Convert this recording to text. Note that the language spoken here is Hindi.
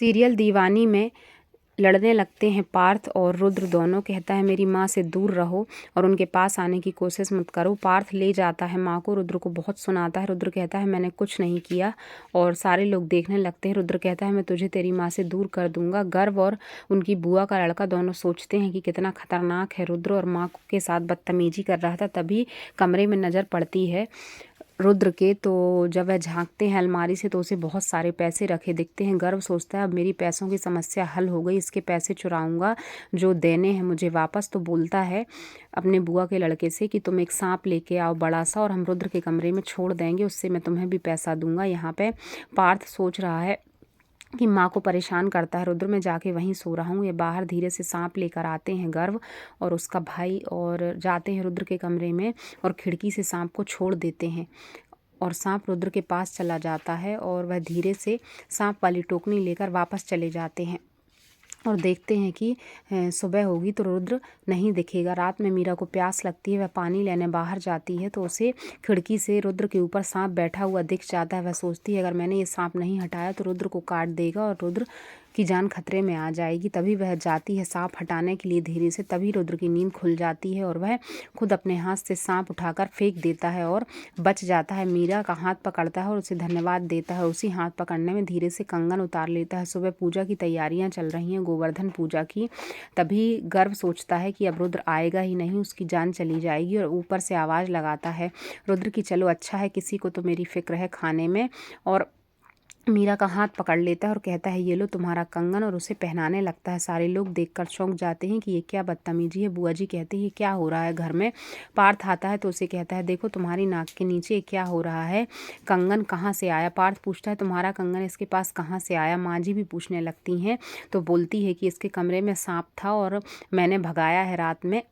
सीरियल दीवानी में लड़ने लगते हैं पार्थ और रुद्र दोनों। कहता है मेरी माँ से दूर रहो और उनके पास आने की कोशिश मत करो। पार्थ ले जाता है माँ को, रुद्र को बहुत सुनाता है। रुद्र कहता है मैंने कुछ नहीं किया और सारे लोग देखने लगते हैं। रुद्र कहता है मैं तुझे तेरी माँ से दूर कर दूंगा। गर्व और उनकी बुआ का लड़का दोनों सोचते हैं कि कितना खतरनाक है रुद्र, और माँ के साथ बदतमीजी कर रहा था। तभी कमरे में नज़र पड़ती है रुद्र के, तो जब वह झांकते हैं अलमारी से तो उसे बहुत सारे पैसे रखे दिखते हैं। गर्व सोचता है अब मेरी पैसों की समस्या हल हो गई, इसके पैसे चुराऊंगा जो देने हैं मुझे वापस। तो बोलता है अपने बुआ के लड़के से कि तुम एक सांप लेके आओ बड़ा सा और हम रुद्र के कमरे में छोड़ देंगे, उससे मैं तुम्हें भी पैसा दूंगा। यहाँ पे पार्थ सोच रहा है कि माँ को परेशान करता है रुद्र, मैं जाके वहीं सो रहा हूँ। ये बाहर धीरे से सांप लेकर आते हैं गर्व और उसका भाई, और जाते हैं रुद्र के कमरे में और खिड़की से सांप को छोड़ देते हैं और सांप रुद्र के पास चला जाता है और वह धीरे से सांप वाली टोकनी लेकर वापस चले जाते हैं और देखते हैं कि सुबह होगी तो रुद्र नहीं दिखेगा। रात में मीरा को प्यास लगती है, वह पानी लेने बाहर जाती है तो उसे खिड़की से रुद्र के ऊपर सांप बैठा हुआ दिख जाता है। वह सोचती है अगर मैंने ये सांप नहीं हटाया तो रुद्र को काट देगा और रुद्र की जान खतरे में आ जाएगी। तभी वह जाती है सांप हटाने के लिए धीरे से, तभी रुद्र की नींद खुल जाती है और वह खुद अपने हाथ से सांप उठाकर फेंक देता है और बच जाता है। मीरा का हाथ पकड़ता है और उसे धन्यवाद देता है। उसी हाथ पकड़ने में धीरे से कंगन उतार लेता है। सुबह पूजा की तैयारियां चल रही हैं, गोवर्धन पूजा की। तभी गर्व सोचता है कि अब रुद्र आएगा ही नहीं, उसकी जान चली जाएगी, और ऊपर से आवाज़ लगाता है रुद्र की चलो अच्छा है किसी को तो मेरी फिक्र है खाने में, और मीरा का हाथ पकड़ लेता है और कहता है ये लो तुम्हारा कंगन, और उसे पहनाने लगता है। सारे लोग देखकर चौंक जाते हैं कि ये क्या बदतमीजी है। बुआ जी कहते हैं ये क्या हो रहा है घर में। पार्थ आता है तो उसे कहता है देखो तुम्हारी नाक के नीचे क्या हो रहा है, कंगन कहाँ से आया। पार्थ पूछता है तुम्हारा कंगन इसके पास कहाँ से आया। माँ जी भी पूछने लगती हैं तो बोलती है कि इसके कमरे में सांप था और मैंने भगाया है रात में